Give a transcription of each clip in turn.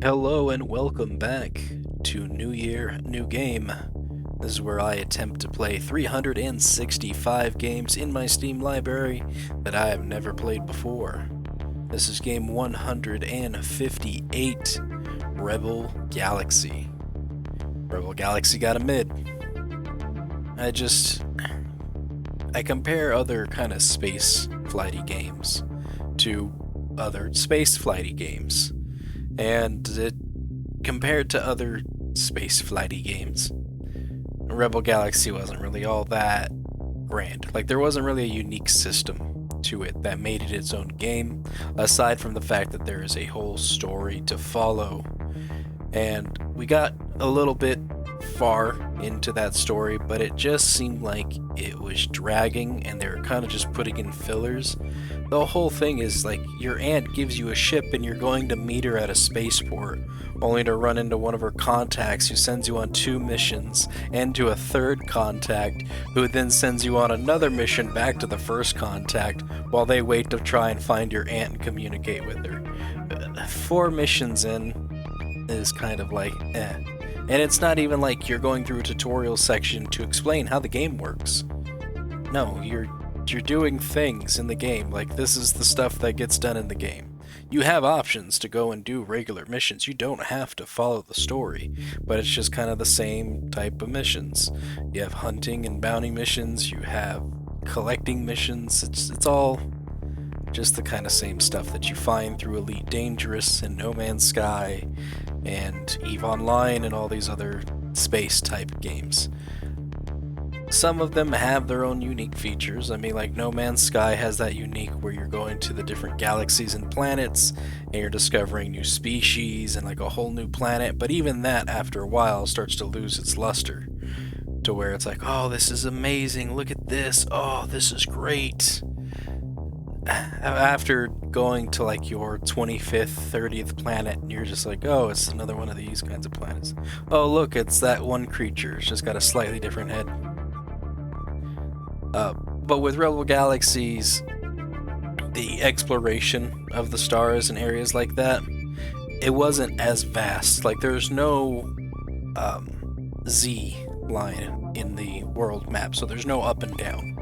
Hello and welcome back to New Year, New Game. This is where I attempt to play 365 games in my Steam library that I have never played before. This is game 158, Rebel Galaxy. Rebel Galaxy got a mid. I compare other kind of space flighty games to other space flighty games. And compared to other space flighty games, Rebel Galaxy wasn't really all that grand. Like, there wasn't really a unique system to it that made it its own game, aside from the fact that there is a whole story to follow. And we got a little bit far into that story, but it just seemed like it was dragging, and they were kind of just putting in fillers. The whole thing is like your aunt gives you a ship and you're going to meet her at a spaceport, only to run into one of her contacts who sends you on 2 missions, and to a third contact who then sends you on another mission back to the first contact while they wait to try and find your aunt and communicate with her. 4 missions in is kind of like eh. And it's not even like you're going through a tutorial section to explain how the game works. No, you're doing things in the game. Like, this is the stuff that gets done in the game. You have options to go and do regular missions. You don't have to follow the story, but it's just kind of the same type of missions. You have hunting and bounty missions, you have collecting missions. It's all just the kind of same stuff that you find through Elite Dangerous and No Man's Sky and EVE Online and all these other space type games. Some of them have their own unique features. I mean, like No Man's Sky has that unique where you're going to the different galaxies and planets and you're discovering new species and like a whole new planet, but even that after a while starts to lose its luster to where it's like, oh, this is amazing, look at this, oh, this is great. After going to like your 25th, 30th planet, you're just like, oh, it's another one of these kinds of planets. Oh, look, it's that one creature, it's just got a slightly different head. But with Rebel Galaxies, the exploration of the stars and areas like that, it wasn't as vast. Like, there's no Z line in the world map, so there's no up and down.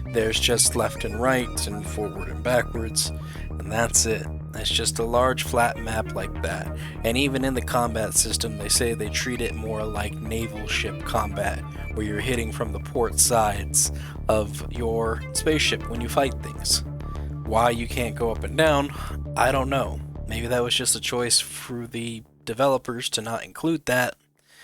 There's just left and right and forward and backwards, and that's it. It's just a large flat map like that. And even in the combat system, they say they treat it more like naval ship combat, where you're hitting from the port sides of your spaceship when you fight things. Why you can't go up and down, I don't know. Maybe that was just a choice for the developers to not include that,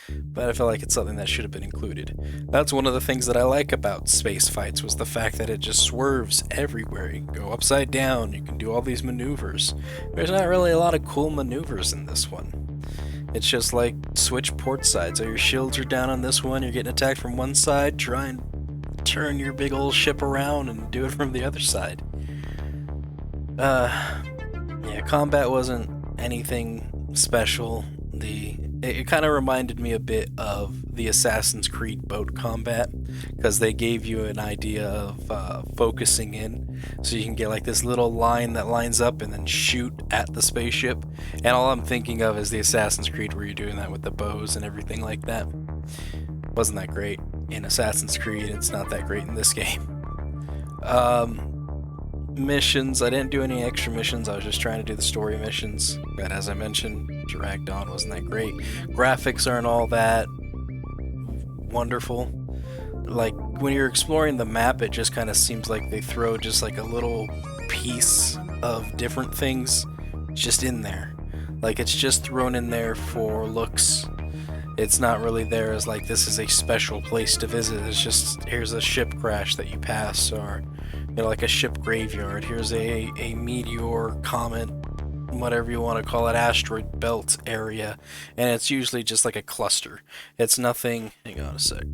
but I feel like it's something that should have been included. That's one of the things that I like about space fights, was the fact that it just swerves everywhere. You can go upside down, you can do all these maneuvers. There's not really a lot of cool maneuvers in this one. It's just like, switch port sides. So your shields are down on this one, you're getting attacked from one side, try and turn your big old ship around and do it from the other side. Yeah, combat wasn't anything special. It kind of reminded me a bit of the Assassin's Creed boat combat, because they gave you an idea of focusing in, so you can get like this little line that lines up and then shoot at the spaceship. And all I'm thinking of is the Assassin's Creed where you're doing that with the bows and everything like that. Wasn't that great in Assassin's Creed, it's not that great in this game. Missions, I didn't do any extra missions, I was just trying to do the story missions, but as I mentioned, dragged on, wasn't that great. Graphics aren't all that wonderful. Like, when you're exploring the map, it just kind of seems like they throw just like a little piece of different things just in there. Like, it's just thrown in there for looks. It's not really there as like, this is a special place to visit. It's just, here's a ship crash that you pass, or like a ship graveyard. Here's a meteor, comet, whatever you want to call it, asteroid belt area, and it's usually just like a cluster. It's nothing. Hang on a sec.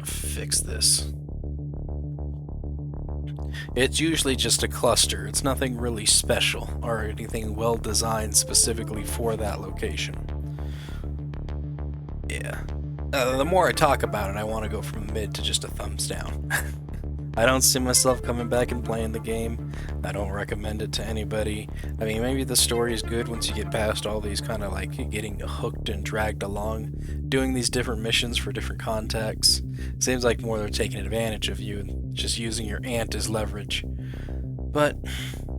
Fix this. It's usually just a cluster. It's nothing really special or anything well designed specifically for that location. Yeah. The more I talk about it, I want to go from mid to just a thumbs down. I don't see myself coming back and playing the game. I don't recommend it to anybody. I mean, maybe the story is good once you get past all these kind of like getting hooked and dragged along, doing these different missions for different contacts. Seems like more they're taking advantage of you and just using your aunt as leverage. But,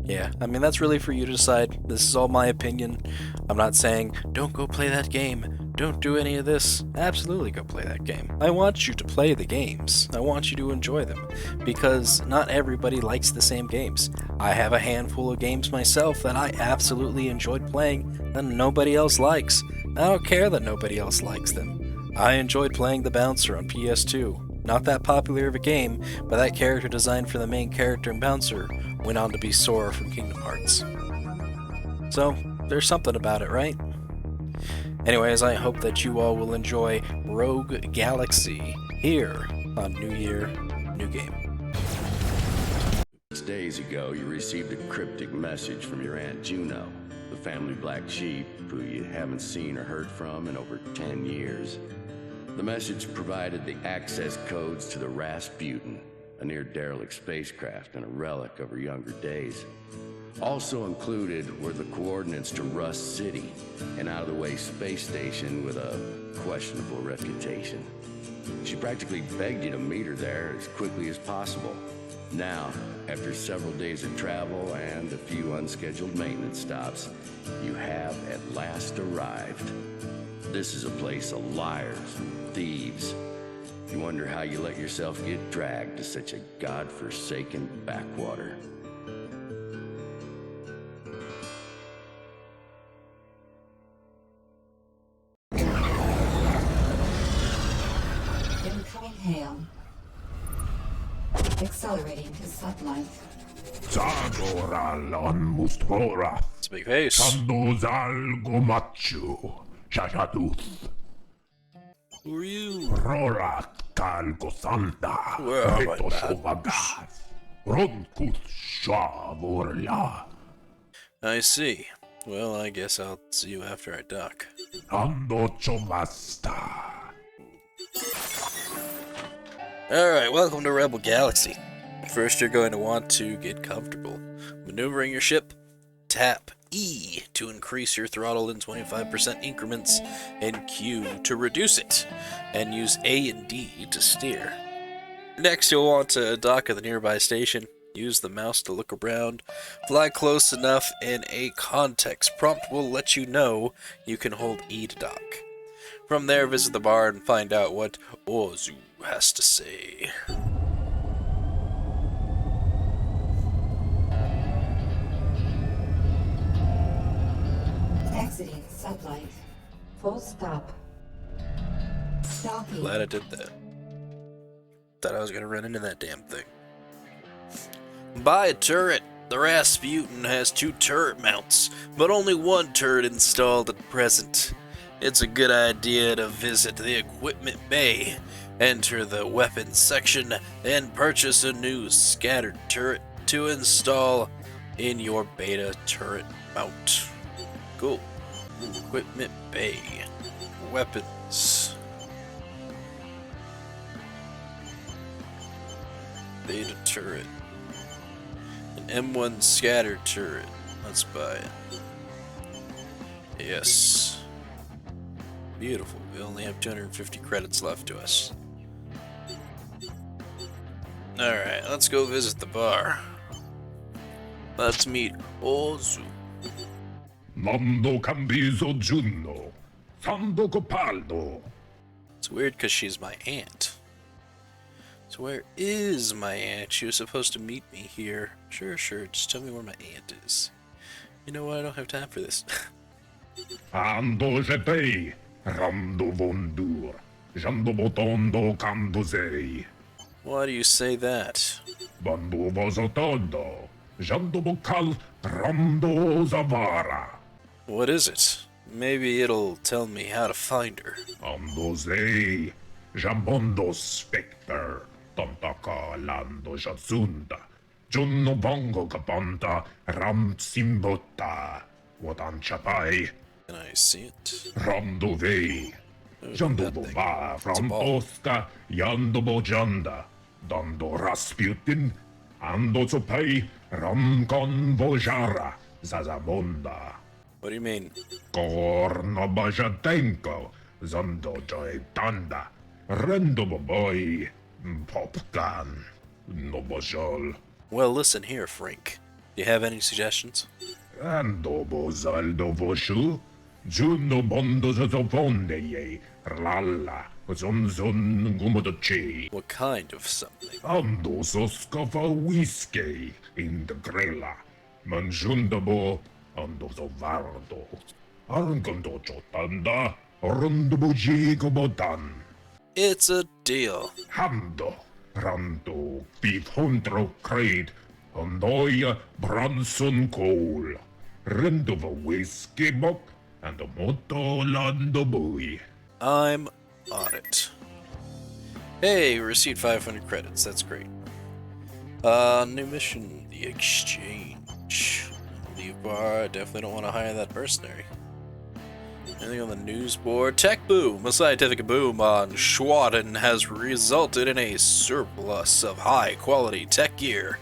yeah, I mean, that's really for you to decide. This is all my opinion. I'm not saying, don't go play that game, don't do any of this. Absolutely go play that game. I want you to play the games. I want you to enjoy them, because not everybody likes the same games. I have a handful of games myself that I absolutely enjoyed playing that nobody else likes. I don't care that nobody else likes them. I enjoyed playing The Bouncer on PS2. Not that popular of a game, but that character design for the main character and Bouncer went on to be Sora from Kingdom Hearts. So, there's something about it, right? Anyways, I hope that you all will enjoy Rogue Galaxy here on New Year, New Game. 6 days ago, you received a cryptic message from your Aunt Juno, the family black sheep who you haven't seen or heard from in over 10 years. The message provided the access codes to the Rasputin, a near-derelict spacecraft and a relic of her younger days. Also included were the coordinates to Rust City, an out-of-the-way space station with a questionable reputation. She practically begged you to meet her there as quickly as possible. Now, after several days of travel and a few unscheduled maintenance stops, you have at last arrived. This is a place of liars and thieves. You wonder how you let yourself get dragged to such a godforsaken backwater. Incoming hail. Accelerating to sublight. Zagoral mustora. It's a big face. Sandozal gomachu. Shashaduth. Who are you? Rorat kalgosanda. Where are my Retosovagas. Ronkus shavorla. I see. Well, I guess I'll see you after I dock. Ando chovasta. Alright, welcome to Rebel Galaxy. First, you're going to want to get comfortable. Maneuvering your ship, tap E to increase your throttle in 25% increments, and Q to reduce it, and use A and D to steer. Next, you'll want to dock at the nearby station. Use the mouse to look around. Fly close enough, and a context prompt will let you know you can hold E to dock. From there, visit the bar and find out what Ozu has to say. Exiting sublight. Full stop. Docking. Glad I did that. Thought I was gonna run into that damn thing. Buy a turret. The Rasputin has 2 turret mounts, but only 1 turret installed at present. It's a good idea to visit the equipment bay, enter the weapons section, and purchase a new scattered turret to install in your beta turret mount. Cool. Equipment bay. Weapons. Beta turret. An M1 scattered turret. Let's buy it. Yes. Beautiful. We only have 250 credits left to us. Alright, let's go visit the bar. Let's meet Ozu. Nando cambiso giunno. Sando copaldo. It's weird because she's my aunt. So where is my aunt? She was supposed to meet me here. Sure, just tell me where my aunt is. You know what? I don't have time for this. Ando sepei. Rando vondur. Jando botondo cando sei. Why do you say that? Bando vosotondo. Jando bocal rando zavara. What is it? Maybe it'll tell me how to find her. Ando sei. Jambondo specter. Tontaka lando jatsunda. Junno bongo kapanta. Ram simbota. Wodan chapai. Can I see it? Rando vei. There's Jando that thing. bova It's a from ball. Osca. Yando bojanda. Dando Rasputin, Ando Zopei, Ramkon Vojara, Zazamonda. What do you mean? Kornobajatenko, Zondo Joetanda, Rendoboboy, Popkan, Nobojol, Well, listen here, Frank. Do you have any suggestions? Andobo Zaldo Voshu, Juno Bondo Zoponde, Lala, Zonzon Gumodochi, What kind of something? Ando Soskova Whiskey, in the Grela, Manjundabo, Ando Zovardo, Argondo Chotanda, Rondobuji Gobotan, It's a deal. Hando, Rando, Beef Huntro Crate, Hondoya Bronson Coal, Rendova Whiskey Book, and the Moto Lando Boy. I'm on it. Hey, we received 500 credits. That's great. New mission, the exchange. Leave bar. Definitely don't want to hire that mercenary. Anything on the news board? Tech boom. A scientific boom on Schwaden has resulted in a surplus of high-quality tech gear.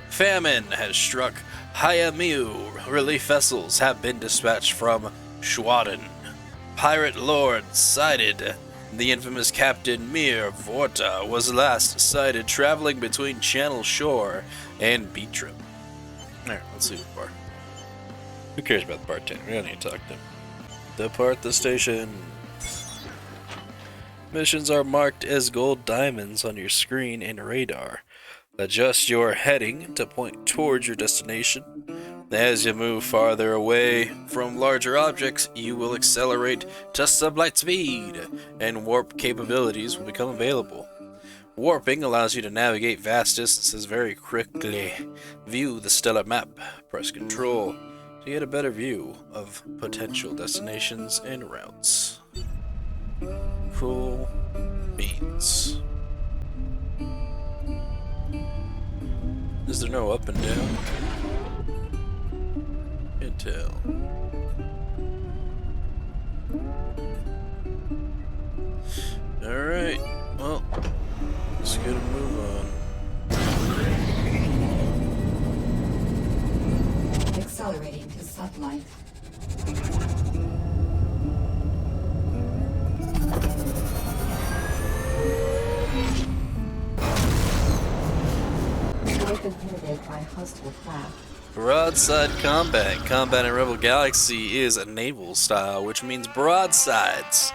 Famine has struck Hayamiu. Relief vessels have been dispatched from Schwaden. Pirate lord sighted. The infamous Captain Mir Vorta was last sighted traveling between Channel Shore and Beatram. Alright, let's leave the bar. Who cares about the bartender? We don't need to talk to him. Depart the station. Missions are marked as gold diamonds on your screen and radar. Adjust your heading to point towards your destination. As you move farther away from larger objects, you will accelerate to sublight speed, and warp capabilities will become available. Warping allows you to navigate vast distances very quickly. View the stellar map. Press Control to get a better view of potential destinations and routes. Cool beans. Is there no up and down? Can't tell. Alright, well, let's get a move on. Accelerating to sublight. We've been inhibited by hostile craft. Broadside combat. Combat in Rebel Galaxy is a naval style, which means broadsides.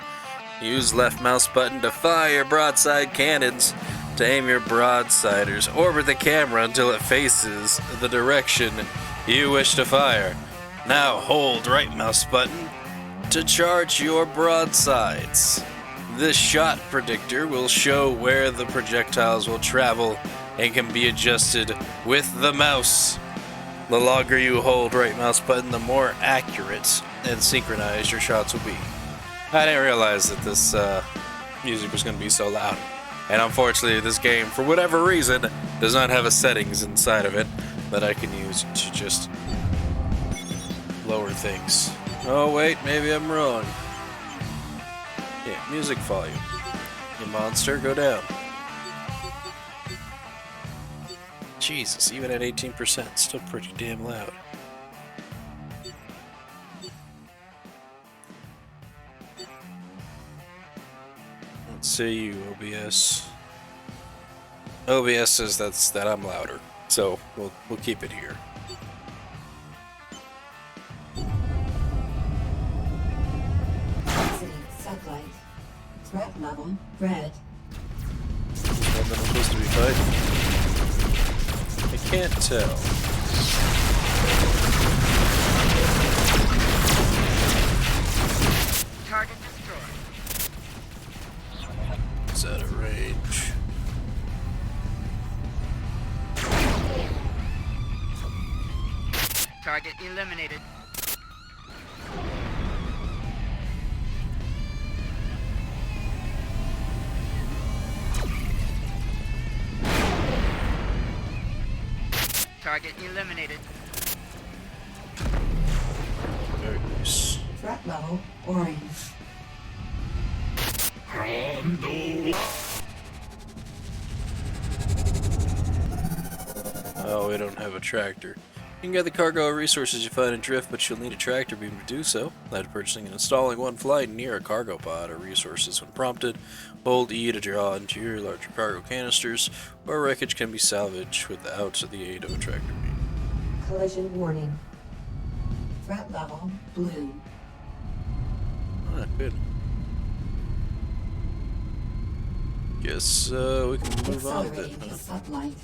Use left mouse button to fire broadside cannons. To aim your broadsiders, orbit the camera until it faces the direction you wish to fire. Now hold right mouse button to charge your broadsides. This shot predictor will show where the projectiles will travel and can be adjusted with the mouse. The longer you hold right mouse button, the more accurate and synchronized your shots will be. I didn't realize that this music was going to be so loud. And unfortunately, this game, for whatever reason, does not have a settings inside of it that I can use to just lower things. Oh wait, maybe I'm wrong. Yeah, music volume. You monster, go down. Jesus, even at 18%, still pretty damn loud. Let's see you, OBS. OBS says that I'm louder, so we'll keep it here. Exiting sublight. Threat level red. One that I'm supposed to be fighting. I can't tell. Target destroyed. It's out of range. Target eliminated. Target eliminated. Very nice. Threat level orange. we don't have a tractor. You can get the cargo or resources you find in Drift, but you'll need a tractor beam to do so. After purchasing and installing one flight near a cargo pod or resources when prompted, hold E to draw into your larger cargo canisters, or wreckage can be salvaged without the aid of a tractor beam. Collision warning. Threat level blue. Ah, good. Guess we can move on then, Accelerating to huh? sublight.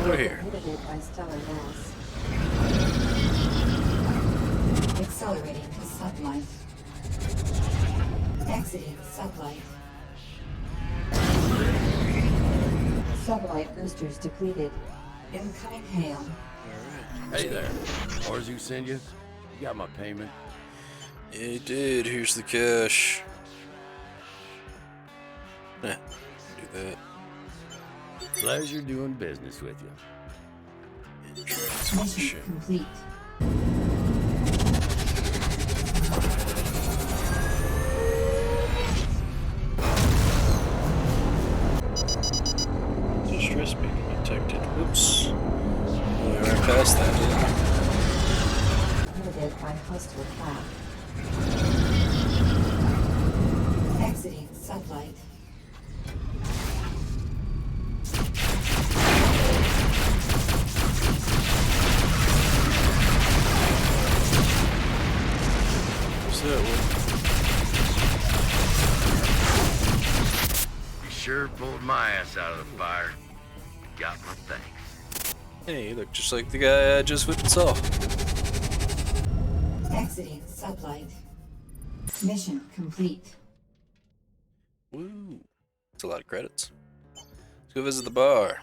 Over here. Inhibited by stellar mass. Accelerating to sublight. Exiting sublight. Sublight boosters depleted. Incoming hail. Hey there. Orzu send you? You got my payment? He did. Here's the cash. Eh, do that. Pleasure doing business with you. Mission complete. Distress being detected. Whoops. Oh, we ran past that, didn't Inhibited by hostile craft. Exiting sublight. we? What's that one? You sure pulled my ass out of the fire. Got my thanks. Hey, you look just like the guy I just went and saw. Exiting sublight. Mission complete. Woo. That's a lot of credits. Let's go visit the bar.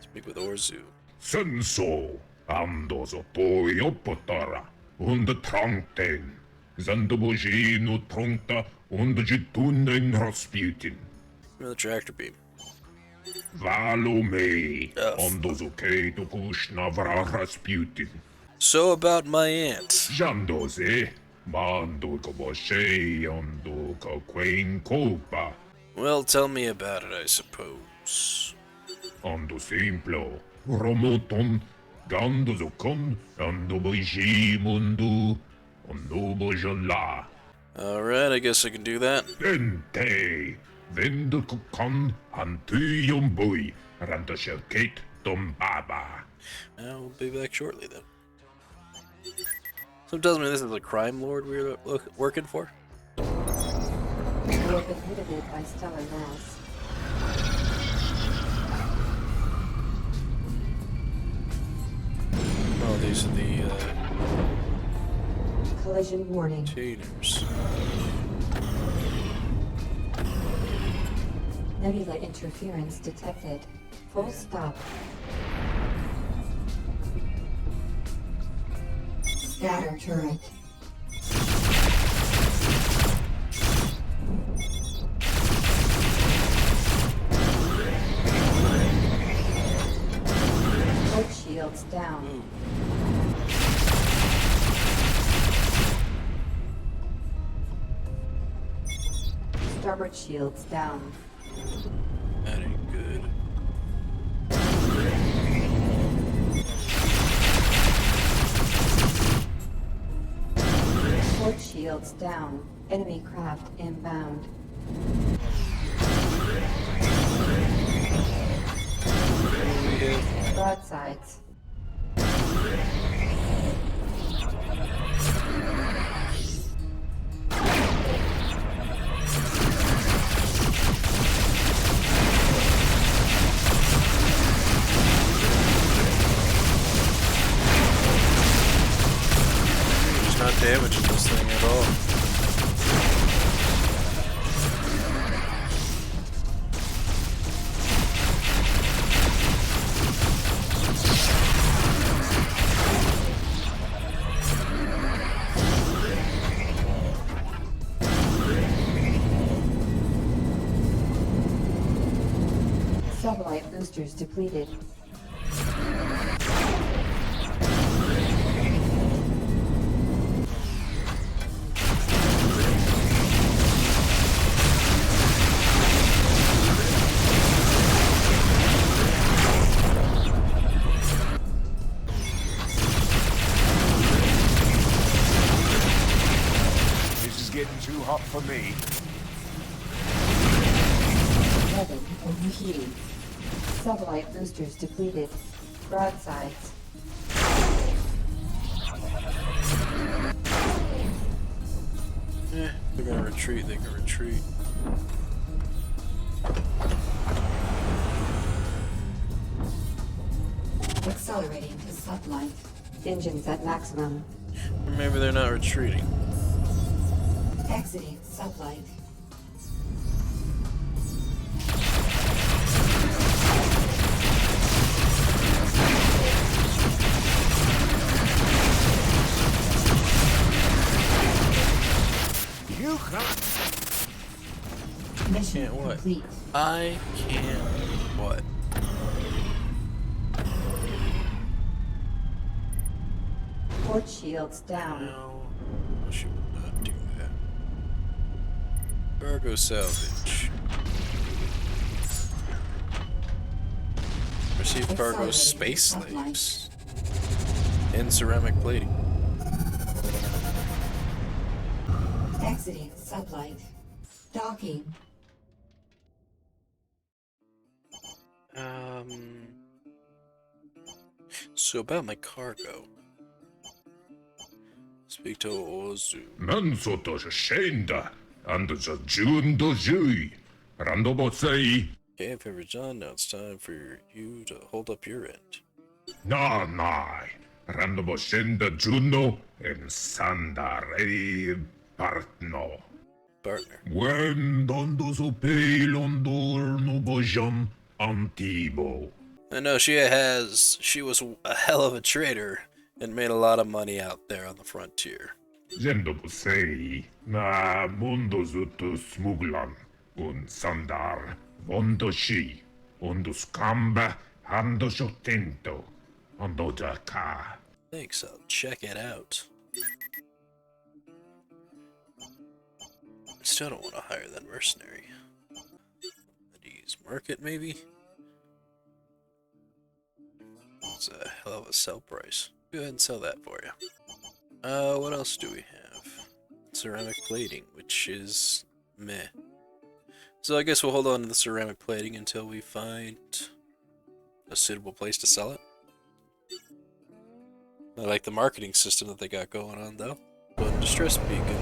Speak with Orzu. Senso, andozo toio potara, und trankten, zandobojino tronta, und jitunen Rasputin. Another tractor beam. Valo me, Oh. andozo keito kushnavra Rasputin. So about my aunt. Jandoze, mando koboshe, ando ka queen copa, Well, tell me about it, I suppose. ando simplo, romoton, gandozo con, ando boji mundo, ando bojola. Alright, I guess I can do that. Dente, vendo con, antuyum bui, randa shelkate, dom baba. I'll be back shortly then. Someone tells me this is a crime lord we're working for? You have been inhibited by stellar mass. Oh, these are the Collision warning. containers. Nebula interference detected. Full stop. Scatter turret. Light shields down. Starboard shields down. That ain't good. Port shields down. Enemy craft inbound. We have Broadsides. It's not damaging this thing at all. Sublight boosters depleted. getting too hot for me. Weapon overheating. Satellite boosters depleted. Broadsides. They're gonna retreat, they can retreat. Accelerating to sublight. Engines at maximum. Or maybe they're not retreating. Exiting sublight. You can't. Mission Can't what? complete. I can't what? Port shields down. No, I should not do that. Cargo salvage. Receive cargo space slaves. And ceramic plating. Exiting sublight. Docking. So about my cargo. Speak to Ozu. Mansoto Shenda, and the June Dojui. Randobo say, Okay, Pepper John, now it's time for you to hold up your end. Na nai. Randobo Shenda Juno, and Sanda Rei Partno. Partner. When Dondo so pay Londor no bojan Antibo. I know she was a hell of a trader and made a lot of money out there on the frontier. Zendo say, na mundo zutu smuglan, un sandar, vondo shi, undo scamba, ando shotento, ando da ka. Thanks, I'll check it out. I still don't want to hire that mercenary. Use market, maybe? It's a hell of a sell price. Go ahead and sell that for you. What else do we have? Ceramic plating, which is meh. So I guess we'll hold on to the ceramic plating until we find a suitable place to sell it. I like the marketing system that they got going on, though. But distress beacon.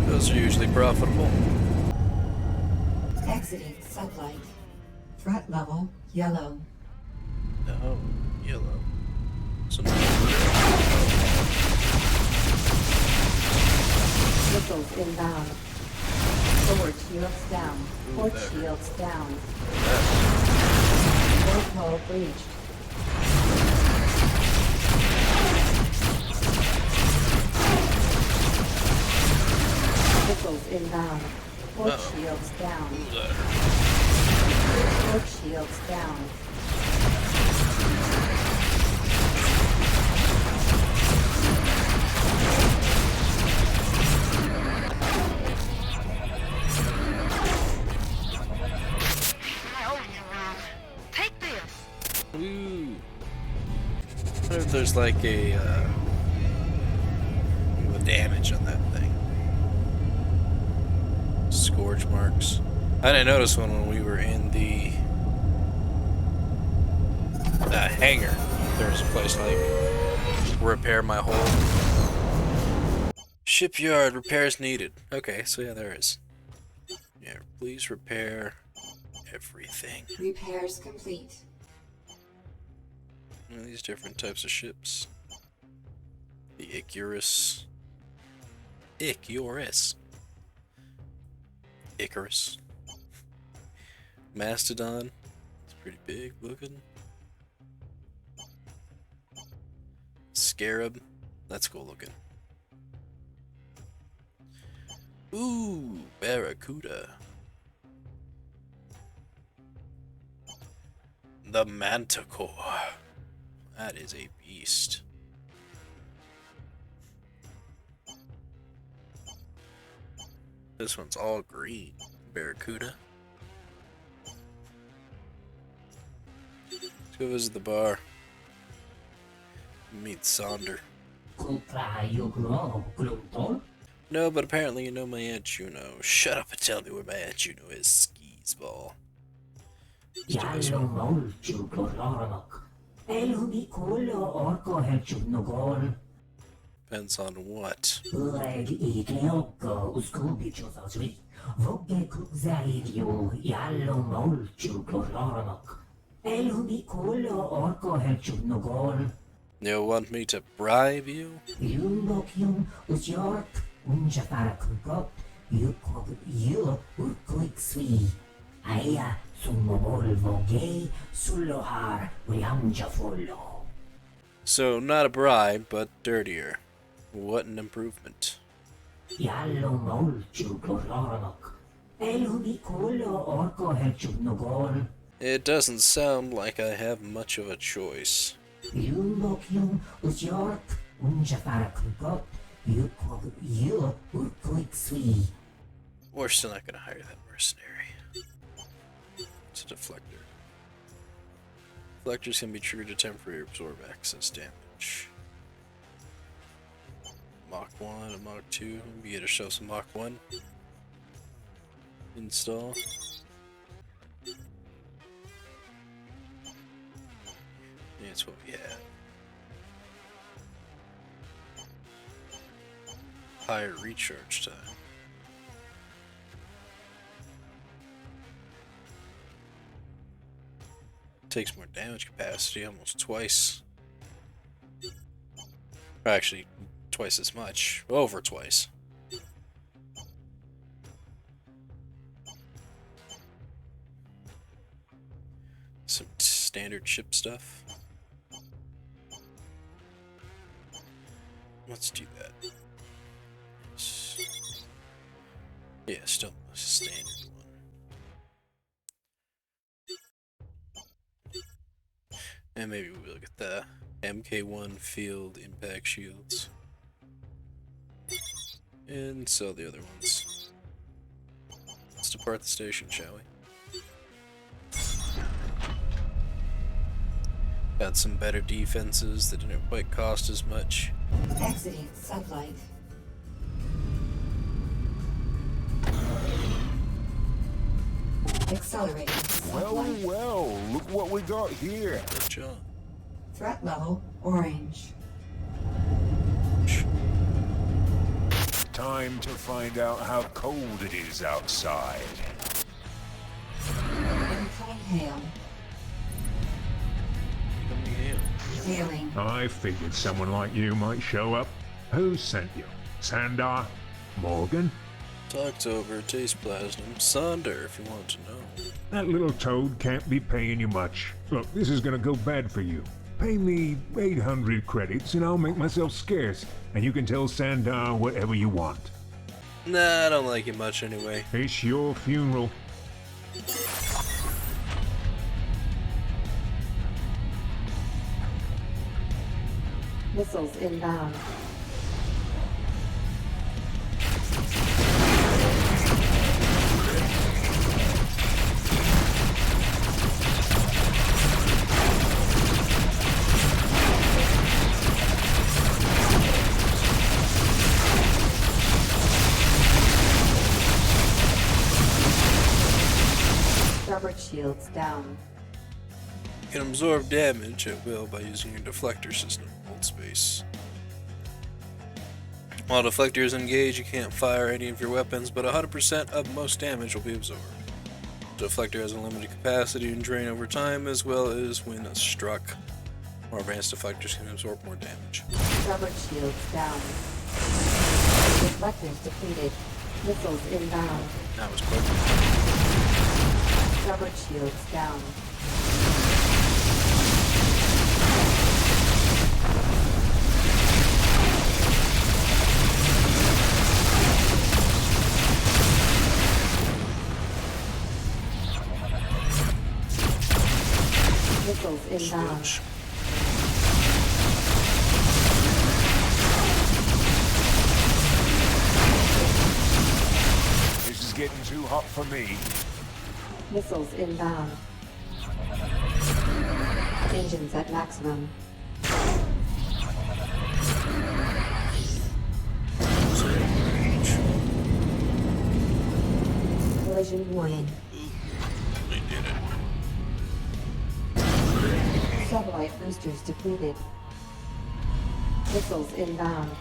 Those are usually profitable. Exiting sublight. Threat level yellow. Oh, yellow. So Missiles inbound. Forward shields down. Port better. shields down. that. Porthole breached. Missiles inbound. Port Uh-oh. shields down. Ooh, that hurt. Port shields down. Take this. Ooh. I wonder if there's like a the damage on that thing. Scourge marks. I didn't notice one when we were in the hangar. There's a place like repair my hull. Shipyard repairs needed. Okay, so yeah, there is. Yeah, please repair everything. Repairs complete. These different types of ships. The Icarus. Icarus. Mastodon. It's pretty big looking. Scarab. That's cool looking. Ooh, Barracuda. The Manticore. That is a beast. This one's all green. Barracuda. Let's go visit the bar. Meet Sonder. Glutton? No, but apparently you know my Aunt Juno. Shut up and tell me where my Aunt Juno is, skis ball. Jallo molciu glororomak. Elhubi kullo orko helciugnogol. Depends on what. Ureg igleokko uskubicososri. Vogge kukzaidio jallo molciu glororomak. Elhubi kullo orko helciugnogol. You want me to bribe you? Yumbokium usjork unjafarakukop. Yu urkuik sui. Aya summobol voge sullohar riamjafullo. So, not a bribe, but dirtier. What an improvement. Jallo molciu glororomak. Elhubi kullo orko helciugnogol. It doesn't sound like I have much of a choice. Yumbokium usjork unjafarakukop. Yu urkuik sui. We're still not gonna hire that mercenary. It's a deflector. Deflectors can be triggered to temporarily absorb access damage. Mach 1 and Mach 2. We get to show some Mach 1. Install. Yeah, that's what we have. Higher recharge time. Takes more damage capacity, almost twice. Or actually, twice as much. Over twice. Some standard ship stuff. Let's do that. Yeah, still a standard one. And maybe we'll look at the MK1 field impact shields. And sell the other ones. Let's depart the station, shall we? Got some better defenses that didn't quite cost as much. Exiting sublight. Accelerating. Well, Sublight. well, look what we got here. Good job. Threat level orange. Time to find out how cold it is outside. Incoming hail. Hailing. I figured someone like you might show up. Who sent you? Sandar? Morgan? Talked over, taste plasm, Sonder, if you want to know. That little toad can't be paying you much. Look, this is gonna go bad for you. Pay me 800 credits and I'll make myself scarce, and you can tell Sandar whatever you want. Nah, I don't like you much anyway. It's your funeral. Missiles inbound. Starboard shields down. You can absorb damage at will by using your deflector system in hold space. While deflectors engage, you can't fire any of your weapons, but 100% of most damage will be absorbed. The deflector has a limited capacity and drain over time, as well as when struck. More advanced deflectors can absorb more damage. Starboard shields down. Deflectors depleted. Missiles inbound. That was quick. Starboard shields down. Missiles inbound. Switch. This is getting too hot for me. Missiles inbound. Engines at maximum. Collision warning. We did it. Satellite boosters depleted. Missiles inbound.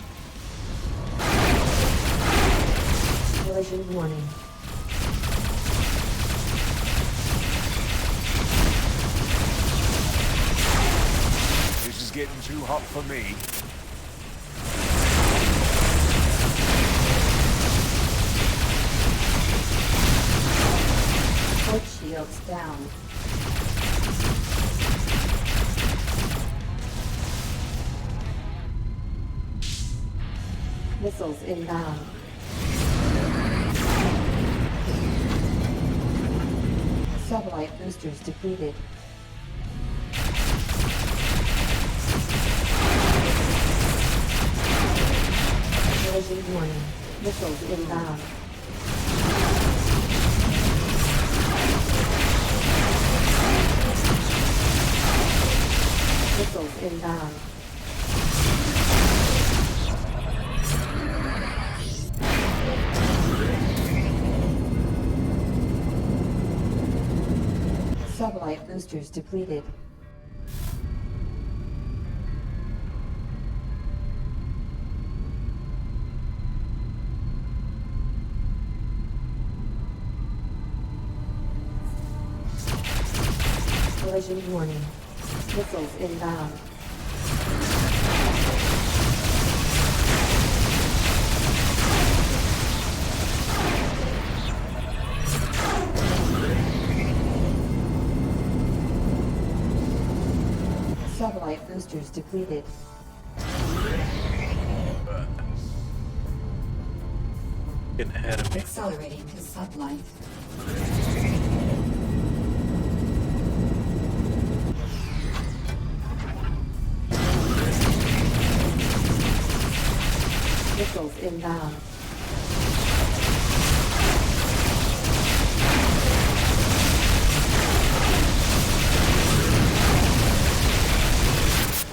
Collision warning. This is getting too hot for me. Port shields down. Missiles inbound. Satellite boosters depleted. Collision warning. Missiles inbound. Missiles inbound. Satellite boosters depleted. Collision warning. Missiles inbound. Satellite boosters depleted. Getting ahead of me. Accelerating to sublight. Missiles inbound.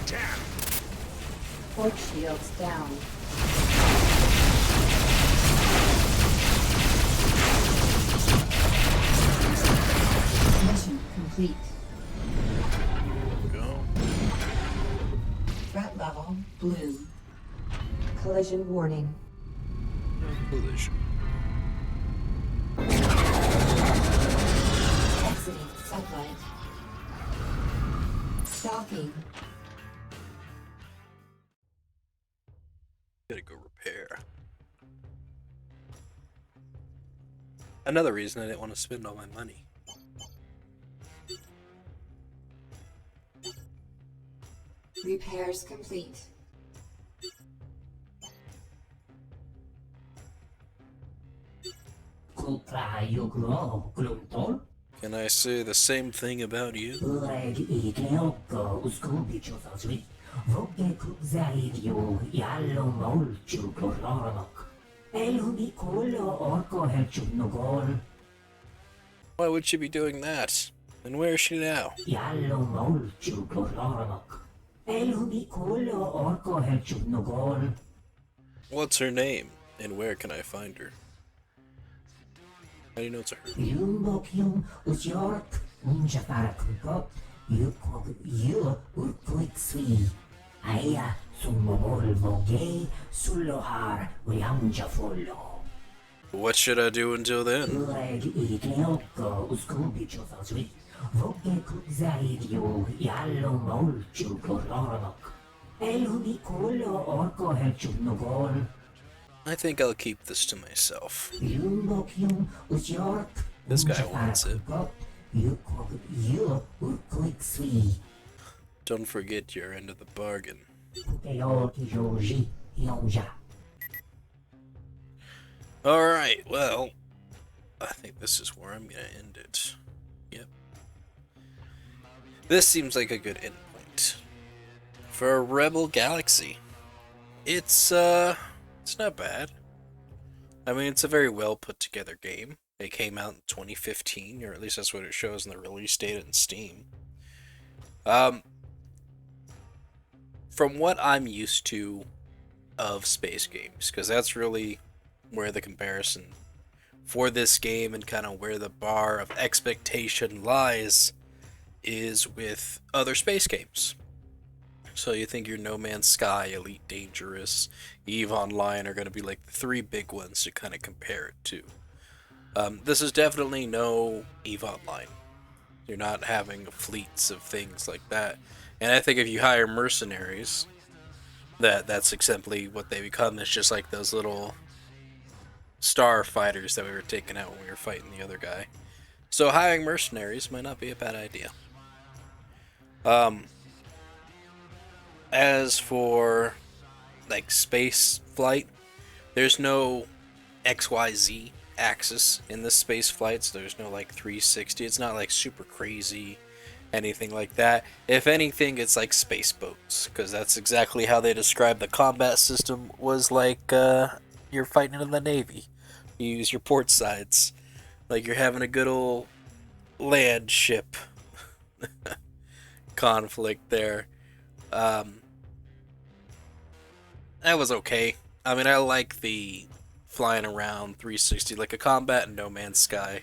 Damn! Port shields down. Mission complete. Go. Threat level blue. Collision warning. Collision. Exiting sublight. Docking. Gotta go repair. Another reason I didn't want to spend all my money. Repairs complete. Can I say the same thing about you? Why would she be doing that? And where is she now? What's her name? And where can I find her? How do you know it's a her? What should I do until then? I think I'll keep this to myself. This guy wants it. Don't forget your end of the bargain. Alright, well, I think this is where I'm gonna end it. Yep. This seems like a good endpoint. For a Rebel Galaxy. It's not bad. I mean, it's a very well put together game. It came out in 2015, or at least that's what it shows in the release date in Steam. From what I'm used to of space games, because that's really where the comparison for this game and kind of where the bar of expectation lies is with other space games. So you think your No Man's Sky, Elite Dangerous, EVE Online are going to be like the three big ones to kind of compare it to. This is definitely no EVE Online. You're not having fleets of things like that. And I think if you hire mercenaries, that's simply what they become. It's just like those little star fighters that we were taking out when we were fighting the other guy. So hiring mercenaries might not be a bad idea. As for like space flight, there's no XYZ axis in the space flights. There's no like 360. It's not like super crazy, anything like that. If anything, it's like space boats, because that's exactly how they describe the combat system. Was like you're fighting in the Navy. You use your port sides, like you're having a good old land ship conflict there. That was okay. I mean, I like the flying around 360, like a combat in No Man's Sky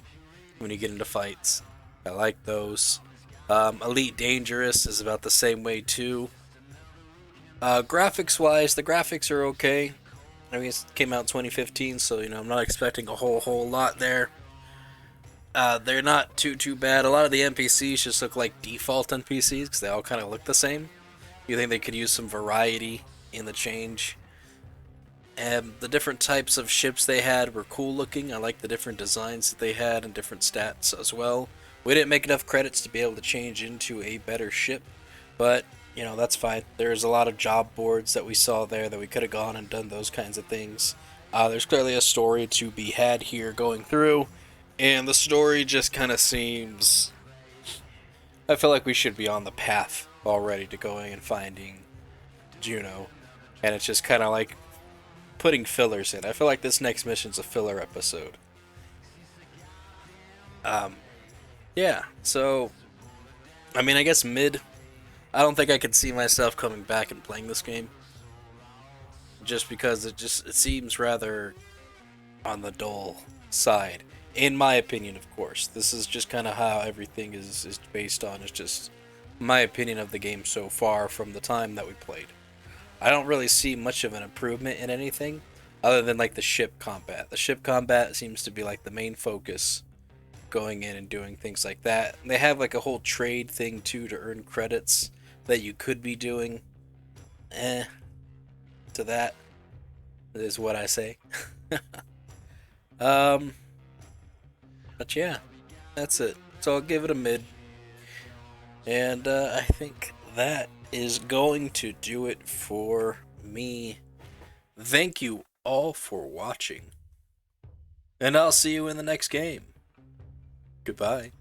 when you get into fights. I like those. Elite Dangerous is about the same way too. Graphics-wise, the graphics are okay. I mean, it came out in 2015, so I'm not expecting a whole lot there. They're not too bad. A lot of the NPCs just look like default NPCs because they all kind of look the same. You think they could use some variety in the change. And the different types of ships they had were cool looking. I like the different designs that they had and different stats as well. We didn't make enough credits to be able to change into a better ship, but that's fine. There's a lot of job boards that we saw there that we could have gone and done those kinds of things. There's clearly a story to be had here going through, and the story just kind of seems... I feel like we should be on the path already to going and finding Juno, and it's just kind of like putting fillers in. I feel like this next mission's a filler episode. Yeah, so I mean, I guess mid. I don't think I could see myself coming back and playing this game, just because it seems rather on the dull side, in my opinion. Of course, this is just kind of how everything is based on. It's just my opinion of the game so far from the time that we played. I don't really see much of an improvement in anything other than like the ship combat. The ship combat seems to be like the main focus, going in and doing things like that. They have like a whole trade thing too to earn credits that you could be doing. To that is what I say. But yeah, that's it. So I'll give it a mid. And I think that is going to do it for me. Thank you all for watching. And I'll see you in the next game. Goodbye.